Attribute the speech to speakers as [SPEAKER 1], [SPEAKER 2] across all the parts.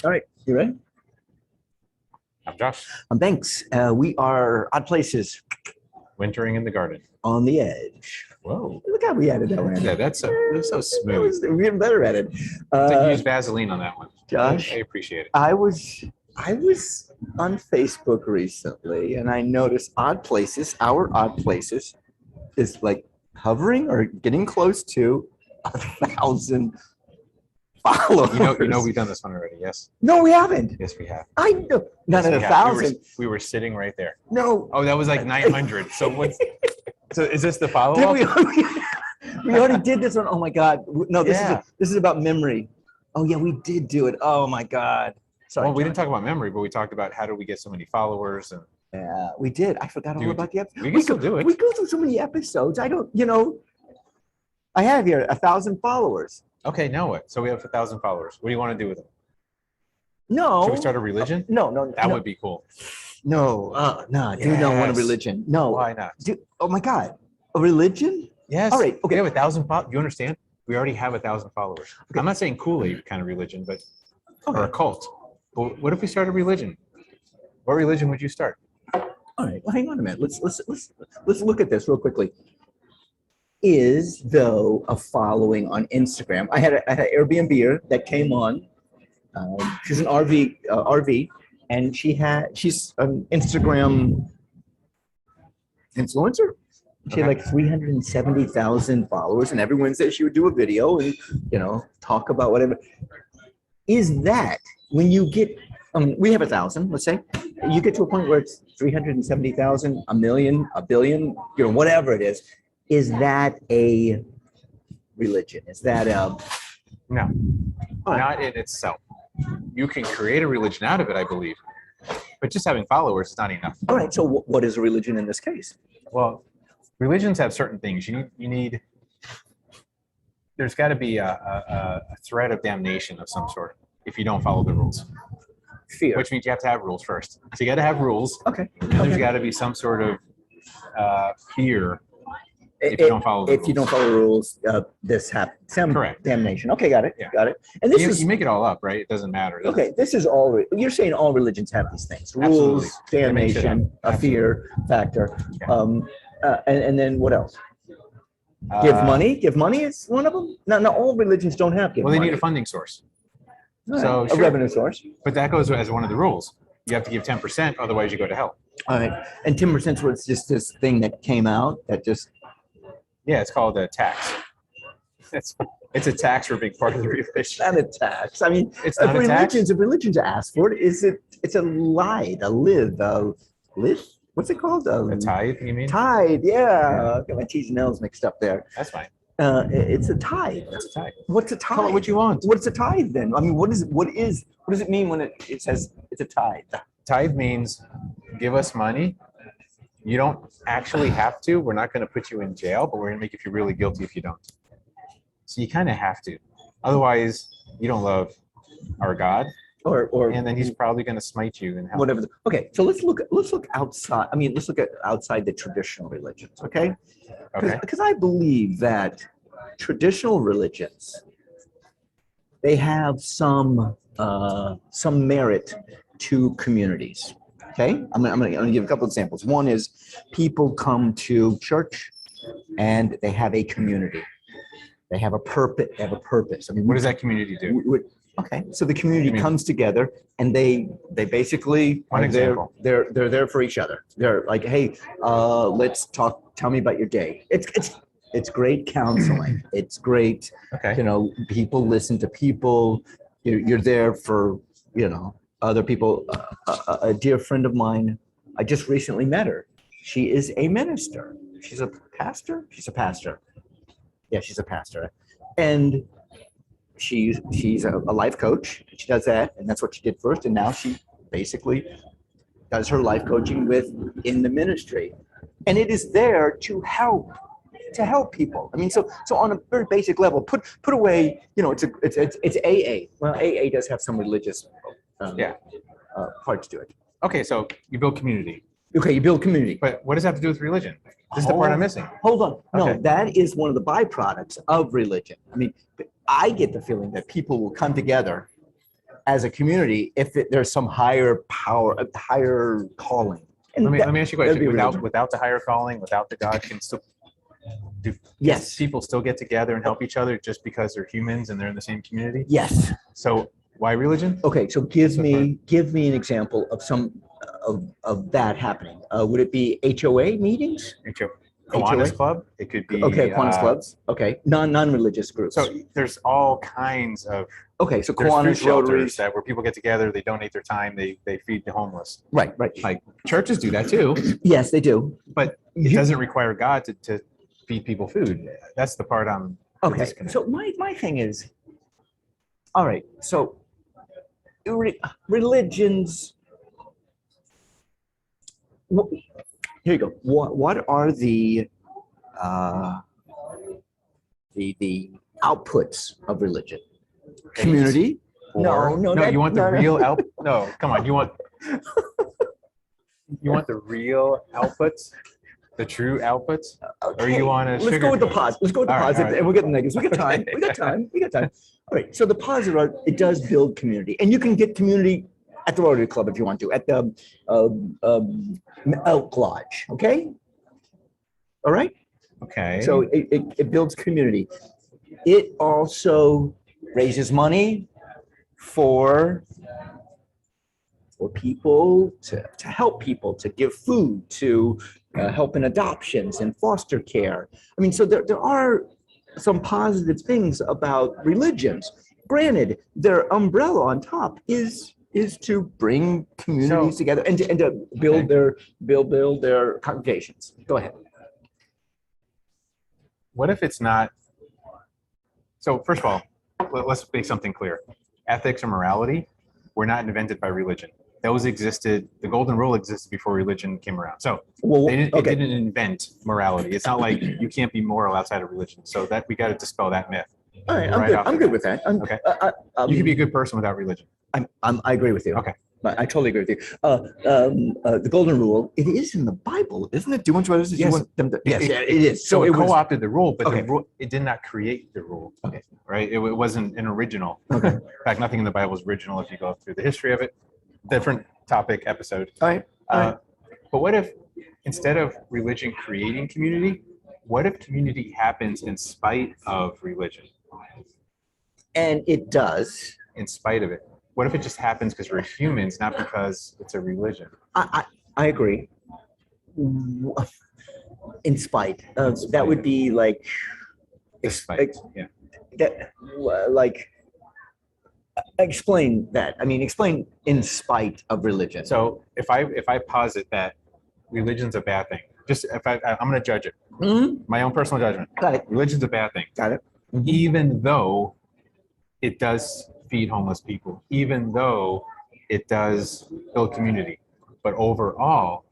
[SPEAKER 1] All right, you ready?
[SPEAKER 2] I'm Josh.
[SPEAKER 1] Thanks. We are Odd Places
[SPEAKER 2] Wintering in the garden.
[SPEAKER 1] on the edge.
[SPEAKER 2] Whoa.
[SPEAKER 1] Look how we added that one.
[SPEAKER 2] Yeah, that's so
[SPEAKER 1] That
[SPEAKER 2] smooth.
[SPEAKER 1] we're getting better at it.
[SPEAKER 2] It's like you use Vaseline on that one.
[SPEAKER 1] Josh,
[SPEAKER 2] I appreciate it.
[SPEAKER 1] I was on Facebook recently, and I noticed Odd Places, our Odd Places, is like hovering or getting close to 1,000 followers.
[SPEAKER 2] You know we've done this one already, yes?
[SPEAKER 1] No, we haven't.
[SPEAKER 2] Yes, we have.
[SPEAKER 1] I know. Not
[SPEAKER 2] Yes,
[SPEAKER 1] at
[SPEAKER 2] we
[SPEAKER 1] 1,000.
[SPEAKER 2] We were sitting right there.
[SPEAKER 1] No.
[SPEAKER 2] Oh, that was like 900. So what's so is this the
[SPEAKER 1] Did
[SPEAKER 2] follow-up?
[SPEAKER 1] we already did this one. Oh my God. No, this
[SPEAKER 2] Yeah.
[SPEAKER 1] is about memory. Oh yeah, we did do it. Oh my God. Sorry.
[SPEAKER 2] Well, we
[SPEAKER 1] John.
[SPEAKER 2] didn't talk about memory, but we talked about how do we get so many followers and
[SPEAKER 1] Yeah, we did. I forgot all about the episode.
[SPEAKER 2] we can still do it.
[SPEAKER 1] We go through so many episodes. I don't, I have here 1,000 followers.
[SPEAKER 2] Okay, now what? So we have 1,000 followers. What do you want to do with them?
[SPEAKER 1] No.
[SPEAKER 2] Should we start a religion?
[SPEAKER 1] No.
[SPEAKER 2] That would be cool.
[SPEAKER 1] No, no, dude, don't want a
[SPEAKER 2] Yes.
[SPEAKER 1] religion. No.
[SPEAKER 2] Why not?
[SPEAKER 1] Dude, oh my God. A religion?
[SPEAKER 2] Yes.
[SPEAKER 1] All right, okay.
[SPEAKER 2] We have 1,000 followers. You understand? We already have 1,000 followers.
[SPEAKER 1] Okay.
[SPEAKER 2] I'm not saying Kool-Aid kind of religion, but
[SPEAKER 1] Okay.
[SPEAKER 2] or a cult. But what if we start a religion? What religion would you start?
[SPEAKER 1] All right, well, hang on a minute. Let's look at this real quickly. Is though a following on Instagram? I had an Airbnb that came on. She's an RV, and she's an Instagram influencer. She had like 370,000 followers, and every Wednesday she would do a video and talk about whatever. Is that when you get? We have 1,000. Let's say you get to a point where it's 370,000, a million, a billion, whatever it is. Is that a religion? Is that a
[SPEAKER 2] No, not in itself. You can create a religion out of it, I believe. But just having followers is not enough.
[SPEAKER 1] all right? So what is a religion in this case?
[SPEAKER 2] Well, religions have certain things. You need. There's got to be a threat of damnation of some sort if you don't follow the rules.
[SPEAKER 1] Fear.
[SPEAKER 2] Which means you have to have rules first. So you got to have rules.
[SPEAKER 1] Okay.
[SPEAKER 2] And there's got to be some sort of fear if you don't follow the rules.
[SPEAKER 1] If you don't follow the rules, this happens. Some
[SPEAKER 2] Correct.
[SPEAKER 1] damnation. Okay, got it.
[SPEAKER 2] Yeah.
[SPEAKER 1] Got it. And this
[SPEAKER 2] You,
[SPEAKER 1] is
[SPEAKER 2] you make it all up, right? It doesn't matter.
[SPEAKER 1] okay. This is all. You're saying all religions have these things:
[SPEAKER 2] Absolutely.
[SPEAKER 1] rules,
[SPEAKER 2] They make shit
[SPEAKER 1] damnation,
[SPEAKER 2] up.
[SPEAKER 1] a fear factor.
[SPEAKER 2] Yeah.
[SPEAKER 1] And then what else? Give money. Give money is one of them. No, all religions don't have give
[SPEAKER 2] Well, they
[SPEAKER 1] money.
[SPEAKER 2] need a funding source.
[SPEAKER 1] All
[SPEAKER 2] so
[SPEAKER 1] a
[SPEAKER 2] sure.
[SPEAKER 1] revenue source.
[SPEAKER 2] But that goes as one of the rules. You have to give 10%, otherwise you go to hell.
[SPEAKER 1] All right. And 10% was just this thing that came out that just.
[SPEAKER 2] Yeah, it's called a tax. It's a tax for a big part of the religion.
[SPEAKER 1] Not a tax. I mean,
[SPEAKER 2] It's not a tax?
[SPEAKER 1] if religions ask for it, it's a lie, a live. What's it called?
[SPEAKER 2] A tithe, you mean?
[SPEAKER 1] Tithe, yeah. Got my T's and L's mixed up there.
[SPEAKER 2] That's fine.
[SPEAKER 1] It's a tithe.
[SPEAKER 2] That's a tithe.
[SPEAKER 1] What's a tithe?
[SPEAKER 2] Call it what you want.
[SPEAKER 1] What's a tithe then? I mean, what does it mean when it says it's a tithe?
[SPEAKER 2] Tithe means give us money. You don't actually have to. We're not going to put you in jail, but we're going to make you feel really guilty if you don't. So you kind of have to. Otherwise, you don't love our God.
[SPEAKER 1] Or
[SPEAKER 2] And then he's probably going to smite you in hell.
[SPEAKER 1] whatever. Okay, so let's look outside. I mean, let's look at outside the traditional religions, okay?
[SPEAKER 2] Okay.
[SPEAKER 1] Because I believe that traditional religions, they have some merit to communities. Okay, I'm gonna give a couple examples. One is people come to church and they have a community. They have a purpose. I mean,
[SPEAKER 2] What does that community do?
[SPEAKER 1] Okay, so the community comes together and they basically
[SPEAKER 2] One
[SPEAKER 1] are there.
[SPEAKER 2] example.
[SPEAKER 1] They're there for each other. They're like, hey, let's talk. Tell me about your day. It's great counseling. It's great.
[SPEAKER 2] Okay.
[SPEAKER 1] People listen to people. You're there for other people. A dear friend of mine, I just recently met her. She is a minister. She's a pastor. She's a pastor. Yeah, she's a pastor, and she's a life coach. She does that, and that's what she did first. And now she basically does her life coaching in the ministry, and it is there to help people. I mean, so on a very basic level, put away. It's AA. Well, AA does have some religious parts to it.
[SPEAKER 2] Okay, so you build community.
[SPEAKER 1] Okay, you build community.
[SPEAKER 2] But what does that have to do with religion? This is the part I'm missing.
[SPEAKER 1] Hold on. No,
[SPEAKER 2] Okay.
[SPEAKER 1] that is one of the byproducts of religion. I mean, I get the feeling that people will come together as a community if there's some higher power, a higher calling. And
[SPEAKER 2] Let me ask you a
[SPEAKER 1] that'd
[SPEAKER 2] question.
[SPEAKER 1] be religion.
[SPEAKER 2] Without the higher calling, without the God, can still do
[SPEAKER 1] Yes.
[SPEAKER 2] people still get together and help each other just because they're humans and they're in the same community?
[SPEAKER 1] Yes.
[SPEAKER 2] So why religion?
[SPEAKER 1] Okay, so give me an example of some of that happening. Would it be HOA meetings?
[SPEAKER 2] Kiwanis
[SPEAKER 1] HOA?
[SPEAKER 2] Club. It could be
[SPEAKER 1] Okay, Kiwanis clubs. Okay, non-religious groups.
[SPEAKER 2] So there's all kinds of
[SPEAKER 1] okay, so
[SPEAKER 2] there's food
[SPEAKER 1] Kiwanis,
[SPEAKER 2] shelters
[SPEAKER 1] Rotaries.
[SPEAKER 2] that where people get together, they donate their time, they feed the homeless.
[SPEAKER 1] Right.
[SPEAKER 2] Like churches do that too,
[SPEAKER 1] Yes, they do.
[SPEAKER 2] but it doesn't require God to feed people food. That's the part I'm
[SPEAKER 1] Okay,
[SPEAKER 2] disconnect.
[SPEAKER 1] so my thing is, all right, so religions. Here you go. What are the outputs of religion? Community?
[SPEAKER 2] No. You want the real out? No, come on. You want the real outputs, the true outputs, or you want to?
[SPEAKER 1] Let's go with the positive. Let's go with the positive, and we'll get the negatives. We got time.
[SPEAKER 2] Okay.
[SPEAKER 1] We got time. We got time. All right. So the positive are it does build community, and you can get community at the Rotary Club if you want to, at the Elk Lodge. Okay. All right.
[SPEAKER 2] Okay.
[SPEAKER 1] So it builds community. It also raises money for people to help people, to give food, to help in adoptions and foster care. I mean, so there are some positive things about religions. Granted, their umbrella on top is to bring communities together and to build their congregations. Go ahead.
[SPEAKER 2] What if it's not? So first of all, let's make something clear. Ethics or morality were not invented by religion. Those existed. The golden rule existed before religion came around. So it didn't invent morality. It's not like you can't be moral outside of religion. So that we got to dispel that myth.
[SPEAKER 1] All right, I'm good with that.
[SPEAKER 2] Okay. You can be a good person without religion.
[SPEAKER 1] I agree with you.
[SPEAKER 2] Okay.
[SPEAKER 1] I totally agree with you. The golden rule, it is in the Bible, isn't it? Do unto others as you want them to. Yes, it is.
[SPEAKER 2] So it
[SPEAKER 1] was
[SPEAKER 2] co-opted the rule, but the rule, it did not create the rule.
[SPEAKER 1] Okay.
[SPEAKER 2] Right? It wasn't an original.
[SPEAKER 1] Okay.
[SPEAKER 2] In fact, nothing in the Bible is original if you go through the history of it. Different topic episode.
[SPEAKER 1] All right.
[SPEAKER 2] But what if instead of religion creating community, what if community happens in spite of religion?
[SPEAKER 1] And it does.
[SPEAKER 2] In spite of it. What if it just happens because we're humans, not because it's a religion?
[SPEAKER 1] I agree. In spite of that would be like
[SPEAKER 2] Despite, yeah.
[SPEAKER 1] that like explain that. I mean, explain in spite of religion.
[SPEAKER 2] So if I posit that religion's a bad thing, just I'm going to judge it.
[SPEAKER 1] Mhm.
[SPEAKER 2] My own personal judgment.
[SPEAKER 1] Got it.
[SPEAKER 2] Religion's a bad thing.
[SPEAKER 1] Got it. Mhm.
[SPEAKER 2] Even though it does feed homeless people, even though it does build community, but overall,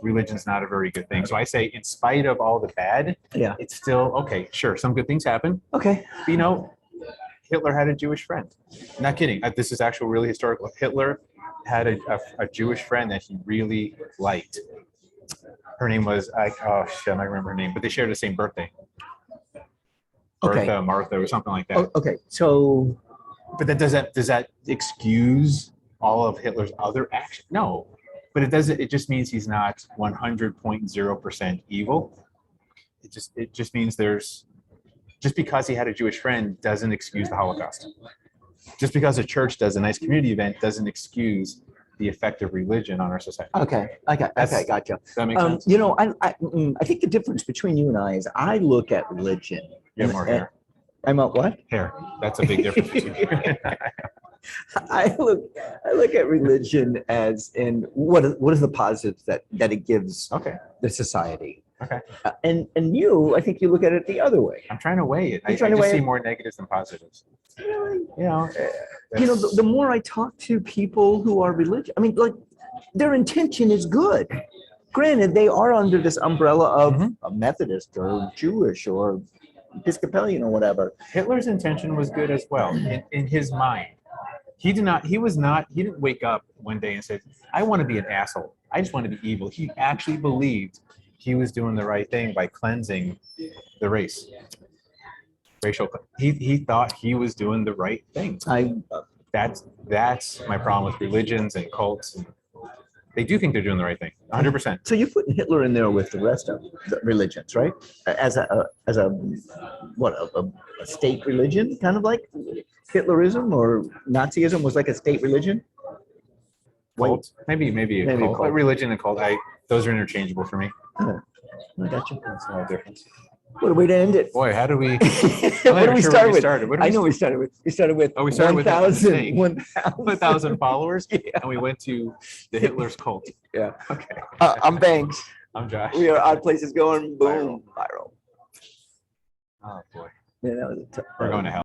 [SPEAKER 2] religion's not a very good thing. So I say, in spite of all the bad,
[SPEAKER 1] Yeah.
[SPEAKER 2] it's still okay. Sure, some good things happen.
[SPEAKER 1] Okay.
[SPEAKER 2] But, you know, Hitler had a Jewish friend. Not kidding. This is actual, really historical. Hitler had a Jewish friend that he really liked. Her name was I don't remember her name, but they shared the same birthday.
[SPEAKER 1] Okay.
[SPEAKER 2] Bertha, Martha, or something like that.
[SPEAKER 1] Okay. So.
[SPEAKER 2] But does that excuse all of Hitler's other actions? No, but it doesn't. It just means he's not 100.0% evil. It just means just because he had a Jewish friend doesn't excuse the Holocaust. Just because a church does a nice community event doesn't excuse the effect of religion on our society.
[SPEAKER 1] Okay. Gotcha.
[SPEAKER 2] Does that make sense?
[SPEAKER 1] You know, I think the difference between you and I is I look at religion.
[SPEAKER 2] You have more hair.
[SPEAKER 1] I'm at what?
[SPEAKER 2] Hair. That's a big difference between you.
[SPEAKER 1] I look at religion as in what is the positives that it gives the society.
[SPEAKER 2] Okay.
[SPEAKER 1] And you, I think you look at it the other way.
[SPEAKER 2] I'm trying to weigh it. I
[SPEAKER 1] You're trying to
[SPEAKER 2] just
[SPEAKER 1] weigh
[SPEAKER 2] see
[SPEAKER 1] it?
[SPEAKER 2] more negatives than positives.
[SPEAKER 1] Really?
[SPEAKER 2] You know,
[SPEAKER 1] The more I talk to people who are religious, I mean, like their intention is good. Granted, they are under this umbrella of a Methodist or Jewish or Episcopalian or whatever.
[SPEAKER 2] Hitler's intention was good as well in his mind. He didn't wake up one day and say, I want to be an asshole. I just want to be evil. He actually believed he was doing the right thing by cleansing the race. Racial. He thought he was doing the right thing. That's my problem with religions and cults. And they do think they're doing the right thing, 100%.
[SPEAKER 1] So you're putting Hitler in there with the rest of the religions, right? As a what a state religion, kind of like Hitlerism or Nazism was like a state religion.
[SPEAKER 2] Cult, maybe a
[SPEAKER 1] Maybe a
[SPEAKER 2] cult, but
[SPEAKER 1] cult.
[SPEAKER 2] religion and cult, those are interchangeable for me.
[SPEAKER 1] I got you.
[SPEAKER 2] That's no difference.
[SPEAKER 1] What a way to end it.
[SPEAKER 2] Boy, how do we?
[SPEAKER 1] What do we
[SPEAKER 2] sure
[SPEAKER 1] start
[SPEAKER 2] where we
[SPEAKER 1] with?
[SPEAKER 2] started. What did
[SPEAKER 1] I
[SPEAKER 2] we
[SPEAKER 1] know we started with. We started with.
[SPEAKER 2] Oh, we started with a
[SPEAKER 1] 1,000.
[SPEAKER 2] mistake. 1,000 followers,
[SPEAKER 1] Yeah.
[SPEAKER 2] and we went to the Hitler's cult.
[SPEAKER 1] Yeah.
[SPEAKER 2] Okay.
[SPEAKER 1] I'm Banks.
[SPEAKER 2] I'm Josh.
[SPEAKER 1] We are Odd Places Going. Boom. Viral.
[SPEAKER 2] Oh boy,
[SPEAKER 1] Yeah, that was a tough.
[SPEAKER 2] we're going to hell.